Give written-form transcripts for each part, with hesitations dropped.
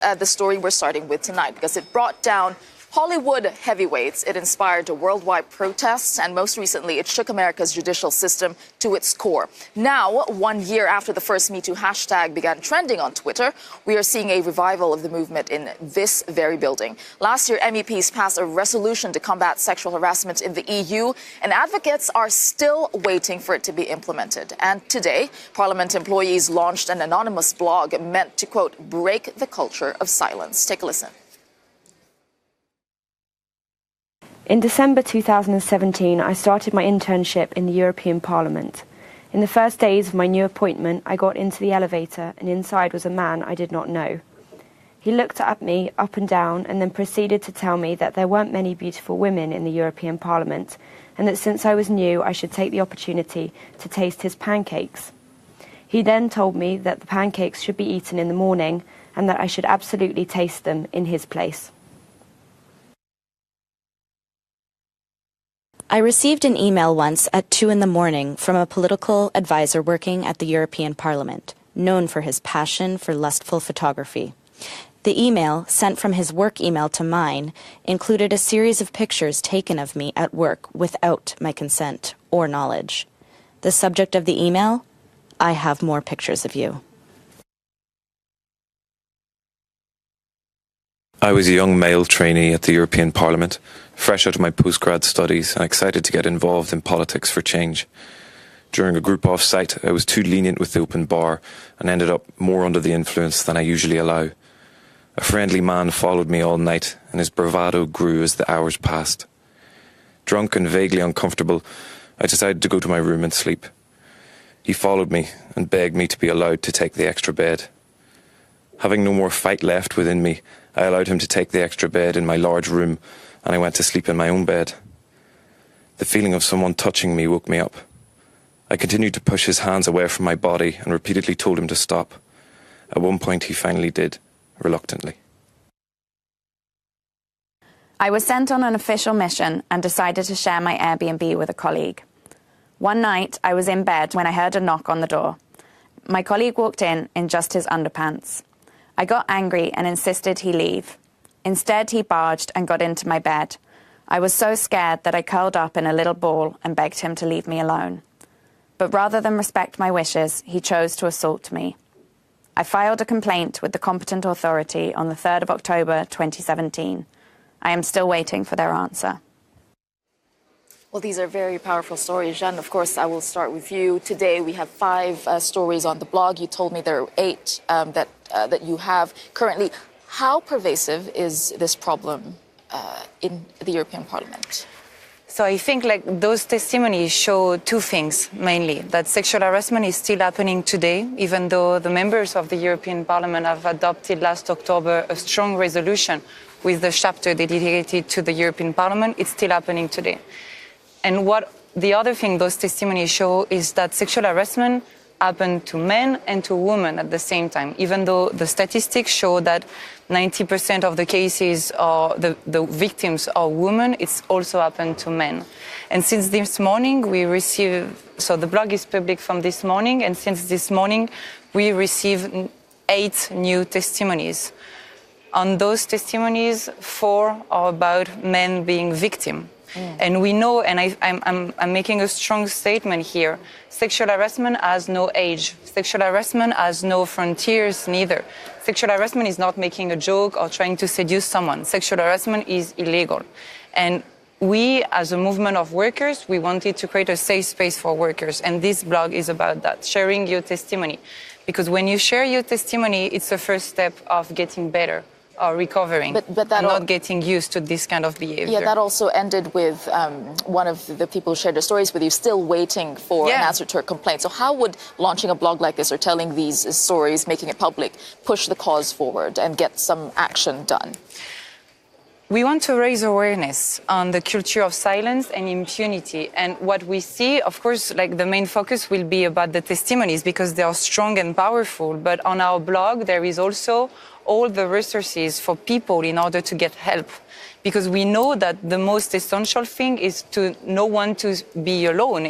The story we're starting with tonight, because it brought down Hollywood heavyweights. It inspired worldwide protests, and most recently, it shook America's judicial system to its core. Now, 1 year after the first #MeToo hashtag began trending on Twitter, we are seeing a revival of the movement in this very building. Last year, MEPs passed a resolution to combat sexual harassment in the EU, and advocates are still waiting for it to be implemented. And today, Parliament employees launched an anonymous blog meant to, quote, break the culture of silence. Take a listen. In December 2017, I started my internship in the European Parliament. In the first days of my new appointment, I got into the elevator and inside was a man I did not know. He looked at me up and down and then proceeded to tell me that there weren't many beautiful women in the European Parliament and that since I was new, I should take the opportunity to taste his pancakes. He then told me that the pancakes should be eaten in the morning and that I should absolutely taste them in his place. I received an email once at 2 a.m. from a political advisor working at the European Parliament, known for his passion for lustful photography. The email, sent from his work email to mine, included a series of pictures taken of me at work without my consent or knowledge. The subject of the email: I have more pictures of you. I was a young male trainee at the European Parliament, fresh out of my postgrad studies and excited to get involved in politics for change. During a group off-site, I was too lenient with the open bar and ended up more under the influence than I usually allow. A friendly man followed me all night, and his bravado grew as the hours passed. Drunk and vaguely uncomfortable, I decided to go to my room and sleep. He followed me and begged me to be allowed to take the extra bed. Having no more fight left within me, I allowed him to take the extra bed in my large room, and I went to sleep in my own bed. The feeling of someone touching me woke me up. I continued to push his hands away from my body and repeatedly told him to stop. At one point he finally did, reluctantly. I was sent on an official mission and decided to share my Airbnb with a colleague. One night I was in bed when I heard a knock on the door. My colleague walked in just his underpants. I got angry and insisted he leave. Instead, he barged and got into my bed. I was so scared that I curled up in a little ball and begged him to leave me alone. But rather than respect my wishes, he chose to assault me. I filed a complaint with the competent authority on the 3rd of October 2017. I am still waiting for their answer. Well, these are very powerful stories. Jeanne, of course, I will start with you. Today, we have 5 stories on the blog. You told me there are 8 that you have currently. How pervasive is this problem in the European Parliament? So I think those testimonies show 2 things, mainly. That sexual harassment is still happening today, even though the members of the European Parliament have adopted last October a strong resolution with the chapter dedicated to the European Parliament. It's still happening today. And what the other thing those testimonies show is that sexual harassment happened to men and to women at the same time. Even though the statistics show that 90% of the cases are the victims are women, it's also happened to men. And since this morning we received, so the blog is public from this morning, and since this morning we received 8 new testimonies. On those testimonies, 4 are about men being victims. And we know, and I'm making a strong statement here, sexual harassment has no age. Sexual harassment has no frontiers neither. Sexual harassment is not making a joke or trying to seduce someone. Sexual harassment is illegal. And we, as a movement of workers, we wanted to create a safe space for workers. And this blog is about that, sharing your testimony. Because when you share your testimony, it's the first step of getting better. Or recovering, but not getting used to this kind of behavior. Yeah, that also ended with one of the people who shared their stories with you still waiting for an answer to her complaint. So how would launching a blog like this or telling these stories, making it public, push the cause forward and get some action done? We want to raise awareness on the culture of silence and impunity. And what we see, of course, the main focus will be about the testimonies because they are strong and powerful. But on our blog, there is also all the resources for people in order to get help. Because we know that the most essential thing is to no one to be alone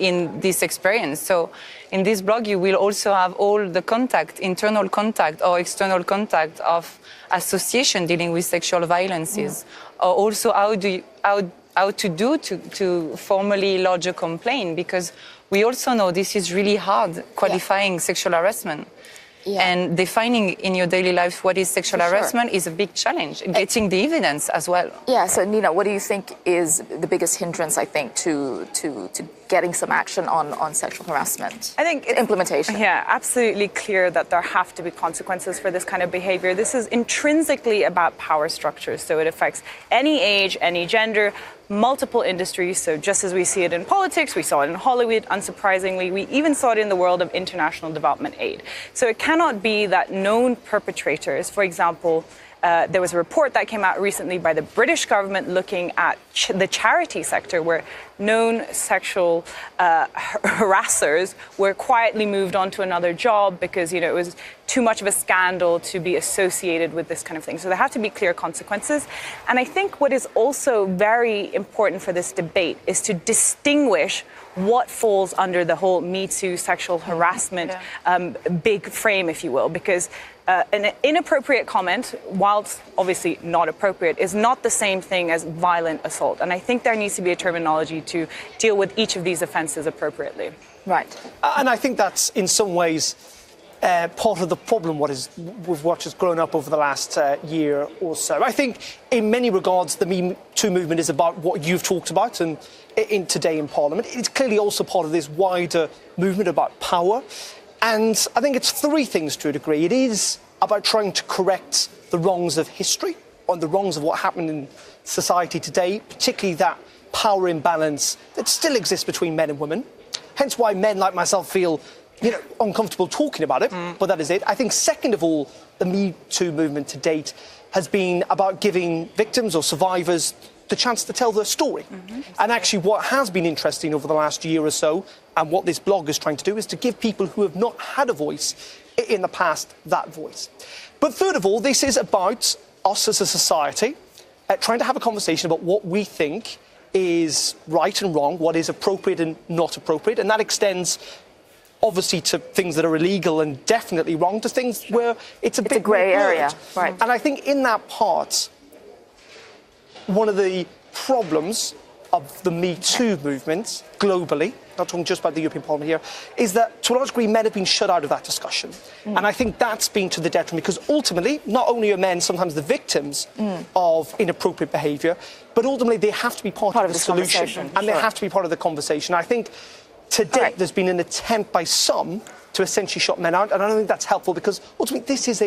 in this experience. So in this blog, you will also have all the contact, internal contact or external contact of association dealing with sexual violences, or also how to formally lodge a complaint, because we also know this is really hard, qualifying sexual harassment. Yeah. And defining in your daily life what is sexual harassment is a big challenge, getting the evidence as well. Yeah, so Nina, what do you think is the biggest hindrance, I think, to getting some action on sexual harassment? I think it's implementation. Yeah, absolutely clear that there have to be consequences for this kind of behavior. This is intrinsically about power structures, so it affects any age, any gender, multiple industries. So just as we see it in politics, we saw it in Hollywood, unsurprisingly, we even saw it in the world of international development aid. So it cannot be that known perpetrators, for example, there was a report that came out recently by the British government looking at the charity sector, where known sexual harassers were quietly moved on to another job because, it was too much of a scandal to be associated with this kind of thing. So there have to be clear consequences. And I think what is also very important for this debate is to distinguish what falls under the whole Me Too sexual harassment big frame, if you will, because an inappropriate comment, whilst obviously not appropriate, is not the same thing as violent assault. And I think there needs to be a terminology to deal with each of these offences appropriately. Right. And I think that's in some ways part of the problem with what has grown up over the last year or so. I think in many regards the Me Too movement is about what you've talked about and today in Parliament. It's clearly also part of this wider movement about power. And I think it's three things to a degree. It is about trying to correct the wrongs of history, on the wrongs of what happened in society today, particularly that power imbalance that still exists between men and women. Hence why men like myself feel, uncomfortable talking about it, but that is it. I think second of all, the Me Too movement to date has been about giving victims or survivors the chance to tell their story. And actually what has been interesting over the last year or so, and what this blog is trying to do, is to give people who have not had a voice in the past that voice. But third of all, this is about us as a society trying to have a conversation about what we think is right and wrong, what is appropriate and not appropriate, and that extends obviously to things that are illegal and definitely wrong, to things where it's a bit grey area. Right. And I think in that part, one of the problems of the Me Too movement globally, not talking just about the European Parliament here, is that to a large degree men have been shut out of that discussion. And I think that's been to the detriment, because ultimately not only are men sometimes the victims of inappropriate behaviour, but ultimately they have to be part of the solution, and they have to be part of the conversation. I think to date there's been an attempt by some to essentially shut men out, and I don't think that's helpful, because ultimately this is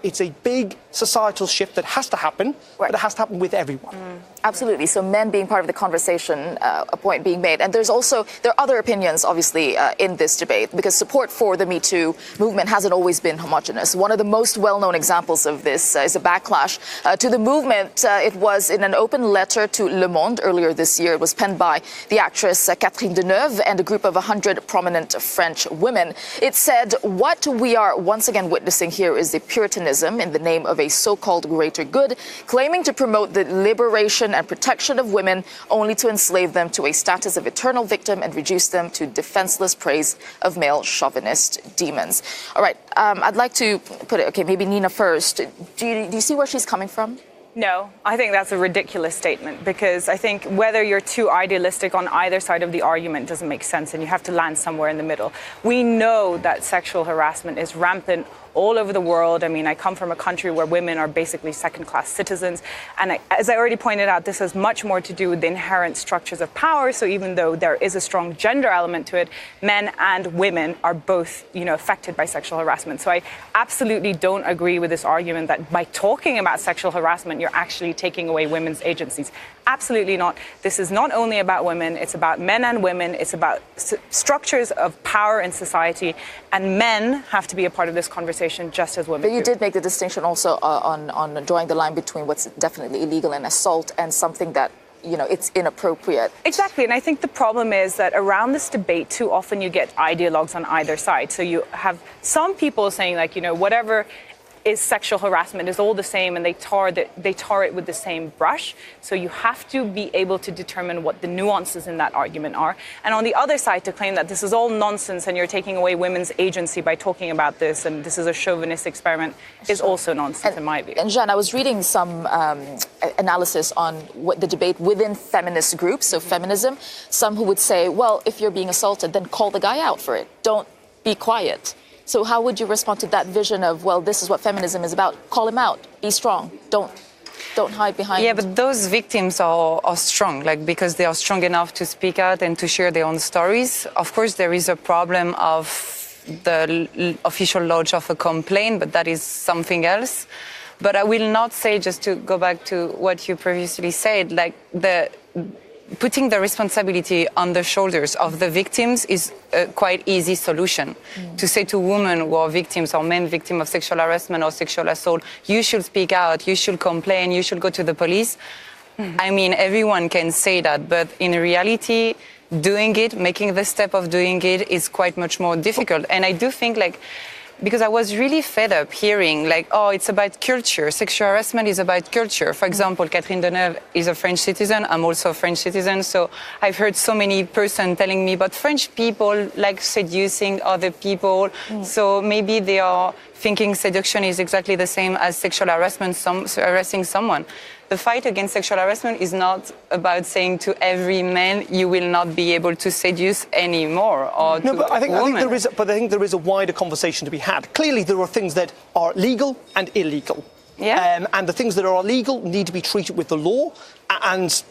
it's a big societal shift that has to happen, but it has to happen with everyone. Absolutely. So men being part of the conversation, a point being made. And there are other opinions, obviously, in this debate, because support for the Me Too movement hasn't always been homogenous. One of the most well-known examples of this is a backlash to the movement. It was in an open letter to Le Monde earlier this year. It was penned by the actress Catherine Deneuve and a group of 100 prominent French women. It said, "What we are once again witnessing here is the Puritanism in the name of a so-called greater good, claiming to promote the liberation and protection of women, only to enslave them to a status of eternal victim and reduce them to defenseless praise of male chauvinist demons." All right, I'd like to put it, maybe Nina first. Do you see where she's coming from? No, I think that's a ridiculous statement, because I think whether you're too idealistic on either side of the argument doesn't make sense, and you have to land somewhere in the middle. We know that sexual harassment is rampant all over the world. I mean, I come from a country where women are basically second-class citizens. And as I already pointed out, this has much more to do with the inherent structures of power. So even though there is a strong gender element to it, men and women are both, affected by sexual harassment. So I absolutely don't agree with this argument that by talking about sexual harassment, you're actually taking away women's agencies. Absolutely not. This is not only about women, it's about men and women, it's about structures of power in society, and men have to be a part of this conversation just as women But you did make the distinction also on drawing the line between what's definitely illegal and assault and something that, it's inappropriate. Exactly, and I think the problem is that around this debate, too often you get ideologues on either side. So you have some people saying, whatever is sexual harassment is all the same, and they tar it with the same brush. So you have to be able to determine what the nuances in that argument are. And on the other side, to claim that this is all nonsense and you're taking away women's agency by talking about this and this is a chauvinist experiment is also nonsense in my view. And Jeanne, I was reading some analysis on what the debate within feminist groups, so feminism, some who would say, well, if you're being assaulted, then call the guy out for it. Don't be quiet. So how would you respond to that vision of, well, this is what feminism is about? Call him out. Be strong. Don't hide behind. Yeah, but those victims are strong, because they are strong enough to speak out and to share their own stories. Of course, there is a problem of the official lodge of a complaint, but that is something else. But I will not say, just to go back to what you previously said, putting the responsibility on the shoulders of the victims is a quite easy solution. To say to women who are victims or men victims of sexual harassment or sexual assault, you should speak out, you should complain, you should go to the police. I mean, everyone can say that, but in reality, doing it, making the step of doing it is quite much more difficult. And I do think because I was really fed up hearing oh, it's about culture. Sexual harassment is about culture. For example, Catherine Deneuve is a French citizen. I'm also a French citizen. So I've heard so many persons telling me, but French people like seducing other people. So maybe they are thinking seduction is exactly the same as sexual harassment, harassing someone. The fight against sexual harassment is not about saying to every man you will not be able to seduce anymore. Or no, to but I think there is a wider conversation to be had. Clearly, there are things that are legal and illegal. Yeah. And the things that are illegal need to be treated with the law. And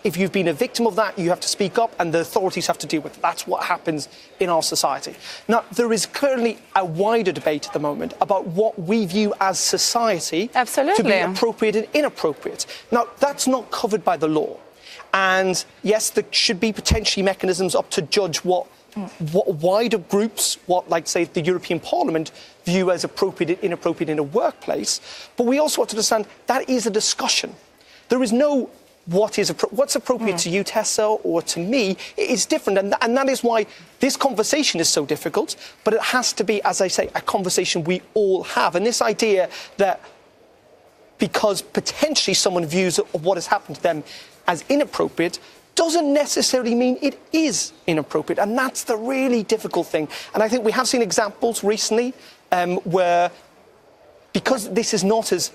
if you've been a victim of that, you have to speak up, and the authorities have to deal with it. That's what happens in our society. Now, there is clearly a wider debate at the moment about what we view as society to be appropriate and inappropriate. Now, that's not covered by the law. And yes, there should be potentially mechanisms up to judge what wider groups, say, the European Parliament view as appropriate and inappropriate in a workplace. But we also have to understand that is a discussion. There is no what's appropriate to you, Tessa, or to me. It's different, and that is why this conversation is so difficult. But it has to be, as I say, a conversation we all have. And this idea that because potentially someone views what has happened to them as inappropriate doesn't necessarily mean it is inappropriate. And that's the really difficult thing. And I think we have seen examples recently where, because this is not as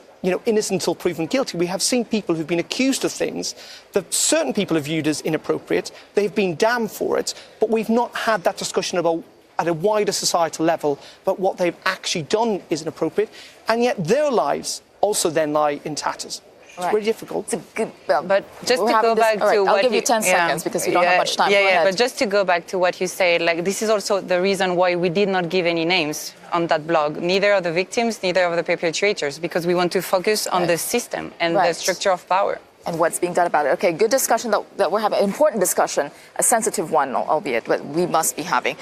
innocent until proven guilty, we have seen people who've been accused of things that certain people have viewed as inappropriate. They've been damned for it, but we've not had that discussion about, at a wider societal level, about what they've actually done is inappropriate, and yet their lives also then lie in tatters. It's really difficult. It's a good, but just to go back to what I'll give you 10 seconds because we don't have much time. But just to go back to what you said, this is also the reason why we did not give any names on that blog, neither of the victims, neither of the perpetrators, because we want to focus on the system and the structure of power. And what's being done about it. Okay, good discussion that we're having, important discussion, a sensitive one, albeit, but we must be having.